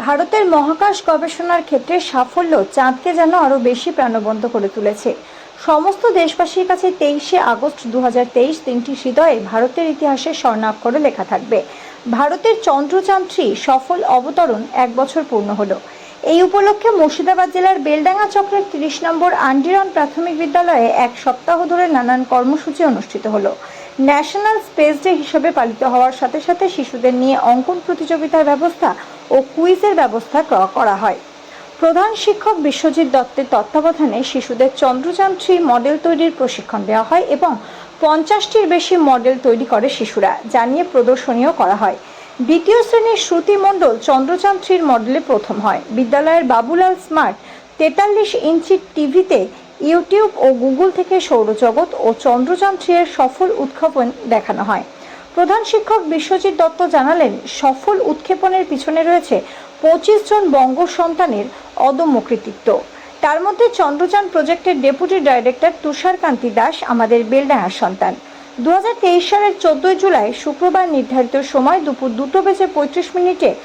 ভারতের মহাকাশ গবেষণার ক্ষেত্রে সাফল্য চাঁদকে যেন আরও বেশি প্রাণবন্ত করে তুলেছে। সমস্ত দেশবাসীর কাছে 23শে আগস্ট 2023 দিনটি হৃদয়ে ভারতের ইতিহাসে স্বর্ণাক্ষরে লেখা থাকবে। ভারতের চন্দ্রযান-3 সফল অবতরণ 1 বছর পূর্ণ হলো। এই উপলক্ষে মুর্শিদাবাদ জেলার বেলডাঙ্গা চক্রের 30 নম্বর আন্ডিরন প্রাথমিক বিদ্যালয়ে 1 সপ্তাহ ধরে নানান কর্মসূচি অনুষ্ঠিত হলো। ন্যাশনাল স্পেস ডে হিসেবে পালিত হওয়ার সাথে সাথে শিশুদের নিয়ে অঙ্কন প্রতিযোগিতার ব্যবস্থা ও কুইজের ব্যবস্থা করা হয়। প্রধান শিক্ষক বিশ্বজিৎ দত্তের তত্ত্বাবধানে শিশুদের চন্দ্রযান-3 মডেল তৈরির প্রশিক্ষণ দেওয়া হয় এবং 50টির বেশি মডেল তৈরি করে শিশুরা, যা নিয়ে প্রদর্শনীও করা হয়। দ্বিতীয় শ্রেণীর শ্রুতি মণ্ডল চন্দ্রযান-3 মডেলে প্রথম হয়। বিদ্যালয়ের বাবুলাল স্মার্ট 43 ইঞ্চি টিভিতে ইউটিউব ও গুগল থেকে সৌরজগৎ ও চন্দ্রযান-3 এর সফল উৎক্ষেপণ দেখানো হয়। প্রধান শিক্ষক বিশ্বজিৎ দত্ত জানালেন, সফল উৎক্ষেপণের পিছনে রয়েছে 25 জন বঙ্গ সন্তানের অদম্য কৃতিত্ব। তার মধ্যে চন্দ্রযান প্রজেক্টের ডেপুটি ডাইরেক্টর তুষারকান্তি দাস আমাদের বেলডাঙ্গার সন্তান। 2023 সালের 14 জুলাই শুক্রবার নির্ধারিত সময় দুপুর 2:35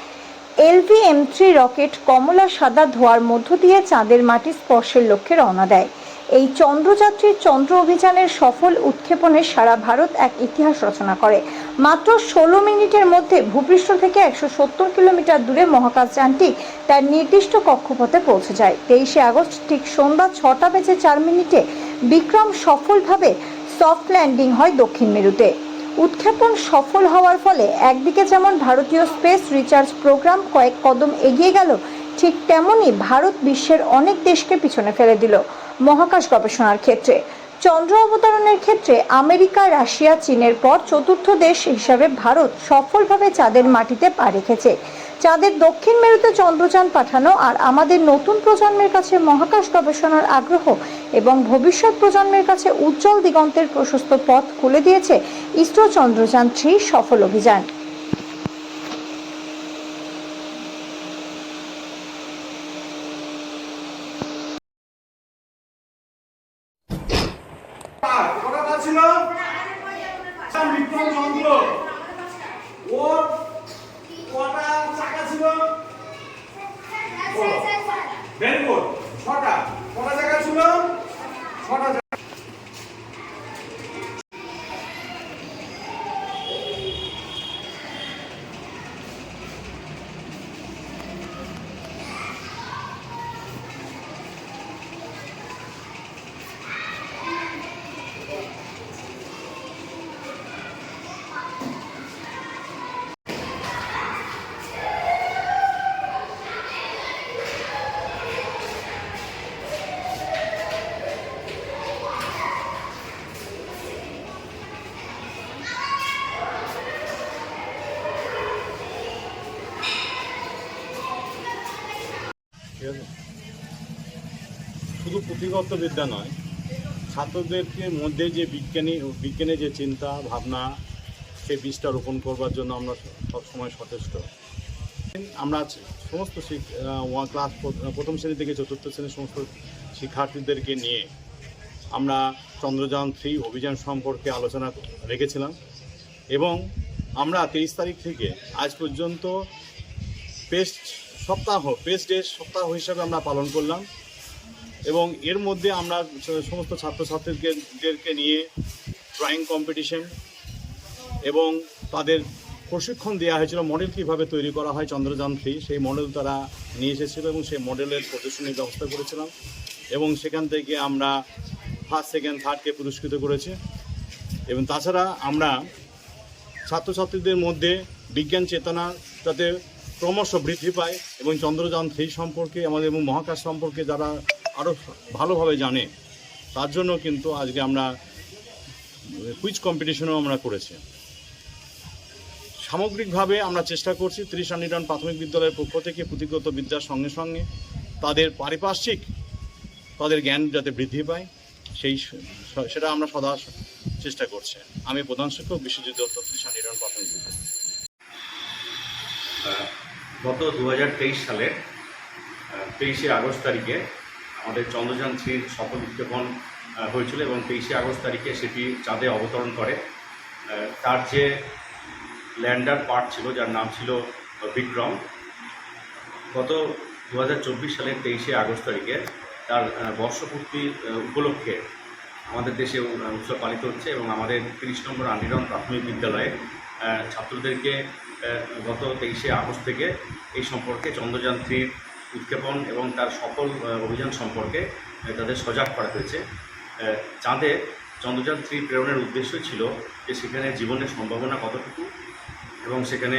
LVM-3 রকেট কমলা সাদা ধোঁয়ার মধ্য দিয়ে চাঁদের মাটি স্পর্শের লক্ষ্যে রওনা দেয়। এই চন্দ্রযাত্রীর চন্দ্র অভিযানের সফল উৎক্ষেপণে সারা ভারত এক ইতিহাস রচনা করে। মাত্র 16 মিনিটের মধ্যে ভূপৃষ্ঠ থেকে 170 কিলোমিটার দূরে মহাকাশযানটি তার নির্দিষ্ট কক্ষপথে পৌঁছে যায়। 23শে আগস্ট ঠিক সন্ধ্যা 6:04 বিক্রম সফলভাবে সফট ল্যান্ডিং হয় দক্ষিণ মেরুতে। উৎক্ষেপণ সফল হওয়ার ফলে একদিকে যেমন ভারতীয় স্পেস রিসার্চ প্রোগ্রাম কয়েক কদম এগিয়ে গেল, ঠিক তেমনি ভারত বিশ্বের অনেক দেশকে পিছনে ফেলে দিল মহাকাশ গবেষণার ক্ষেত্রে। চন্দ্র অবতরণের ক্ষেত্রে আমেরিকা, রাশিয়া, চীনের পর চতুর্থ দেশ হিসাবে ভারত সফলভাবে চাঁদের মাটিতে পা রেখেছে। চাঁদের দক্ষিণ মেরুতে চন্দ্রযান পাঠানো আর আমাদের নতুন প্রজন্মের কাছে মহাকাশ গবেষণার আগ্রহ এবং ভবিষ্যৎ প্রজন্মের কাছে উজ্জ্বল দিগন্তের প্রশস্ত পথ খুলে দিয়েছে ইসরো চন্দ্রযান-3 সফল অভিযান। শুধু পুঁথিগত বিদ্যা নয়, ছাত্রদেরকে মধ্যে যে বিজ্ঞানের যে চিন্তা ভাবনা, সেই বীজটা রোপণ করবার জন্য আমরা সবসময় সচেষ্ট। আমরা সমস্ত ক্লাস প্রথম শ্রেণী থেকে চতুর্থ শ্রেণীর সমস্ত শিক্ষার্থীদেরকে নিয়ে আমরা চন্দ্রযান-3 অভিযান সম্পর্কে আলোচনা রেখেছিলাম এবং আমরা 23 তারিখ থেকে আজ পর্যন্ত স্পেস ডে সপ্তাহ হিসাবে আমরা পালন করলাম এবং এর মধ্যে আমরা সমস্ত ছাত্রছাত্রীদেরকে নিয়ে ড্রয়িং কম্পিটিশন এবং তাদের প্রশিক্ষণ দেওয়া হয়েছিল মডেল কীভাবে তৈরি করা হয় চন্দ্রযান-3, সেই মডেল তারা নিয়ে এসেছিল এবং সেই মডেলের প্রদর্শনীর ব্যবস্থা করেছিলাম এবং সেখান থেকে আমরা ফার্স্ট, সেকেন্ড, থার্ডকে পুরস্কৃত করেছি। এবং তাছাড়া আমরা ছাত্রছাত্রীদের মধ্যে বিজ্ঞান চেতনা যাতে ক্রমশ বৃদ্ধি পায় এবং চন্দ্রযান-3 সম্পর্কে আমাদের এবং মহাকাশ সম্পর্কে যারা আরও ভালোভাবে জানে, তার জন্য কিন্তু আজকে আমরা কুইজ কম্পিটিশনও আমরা করেছি। সামগ্রিকভাবে আমরা চেষ্টা করছি 30 আন্ডিরন প্রাথমিক বিদ্যালয়ের পক্ষ থেকে পুঁথিগত বিদ্যার সঙ্গে সঙ্গে তাদের পারিপার্শ্বিক তাদের জ্ঞান যাতে বৃদ্ধি পায় সেটা আমরা সদা চেষ্টা করছি। আমি প্রধান শিক্ষক বিশ্বজিৎ দত্ত, 30 আন্ডিরন প্রাথমিক বিদ্যালয়। গত 2023 সালের 23শে আগস্ট তারিখে আমাদের চন্দ্রযান-3 সফল উৎক্ষেপণ হয়েছিল এবং 23শে আগস্ট তারিখে সেটি চাঁদে অবতরণ করে। তার যে ল্যান্ডার পার্ট ছিল, যার নাম ছিল বিক্রম, গত 2024 সালের 23শে আগস্ট তারিখে তার বর্ষপূর্তি উপলক্ষে আমাদের দেশে উৎসব পালিত হচ্ছে এবং আমাদের 30 নম্বর আন্ডিরাউন্ড প্রাথমিক বিদ্যালয়ে ছাত্রদেরকে গত 23শে আগস্ট থেকে এই সম্পর্কে চন্দ্রযান 3 উৎক্ষেপণ এবং তার সফল অভিযান সম্পর্কে তাদের সজাগ করা হয়েছে। চাঁদে চন্দ্রযান 3 প্রেরণের উদ্দেশ্য ছিল যে সেখানে জীবনের সম্ভাবনা কতটুকু এবং সেখানে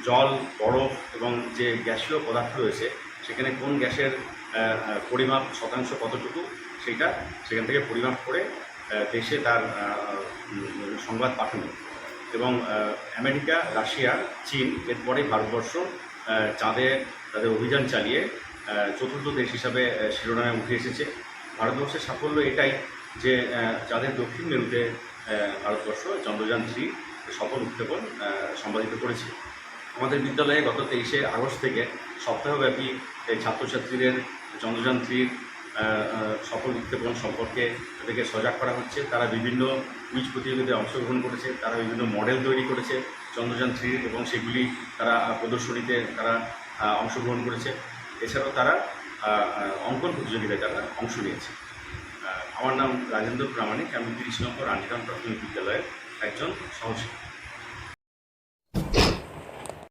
জল, বরফ এবং যে গ্যাসীয় পদার্থ রয়েছে সেখানে কোন গ্যাসের পরিমাপ শতাংশ কতটুকু সেটা সেখান থেকে পরিমাপ করে দেশে তার সংবাদ পাঠানো এবং আমেরিকা, রাশিয়া, চীন এরপরে ভারতবর্ষ চাঁদে তাদের অভিযান চালিয়ে চতুর্থ দেশ হিসাবে শিরোনামে উঠে এসেছে। ভারতবর্ষের সাফল্য এটাই যে চাঁদের দক্ষিণ মেরুতে ভারতবর্ষ চন্দ্রযান 3 সফল উৎক্ষেপণ সম্পাদিত করেছে। আমাদের বিদ্যালয়ে গত 23শে আগস্ট থেকে সপ্তাহব্যাপী ছাত্রছাত্রীদের চন্দ্রযান 3 সফল উৎক্ষেপণ সম্পর্কে তাদেরকে সজাগ করা হচ্ছে। তারা বিভিন্ন কুইজ প্রতিযোগিতায় অংশগ্রহণ করেছে, তারা বিভিন্ন মডেল তৈরি করেছে চন্দ্রযান 3 এবং সেগুলি তারা প্রদর্শনীতে তারা অংশগ্রহণ করেছে। এছাড়াও তারা অঙ্কন প্রতিযোগিতায় তারা অংশ নিয়েছে। আমার নাম রাজেন্দ্র প্রামাণিক, আমি 30 নম্বর আন্ডিরাউন্ড প্রাথমিক বিদ্যালয়ের একজন সহশিক্ষক।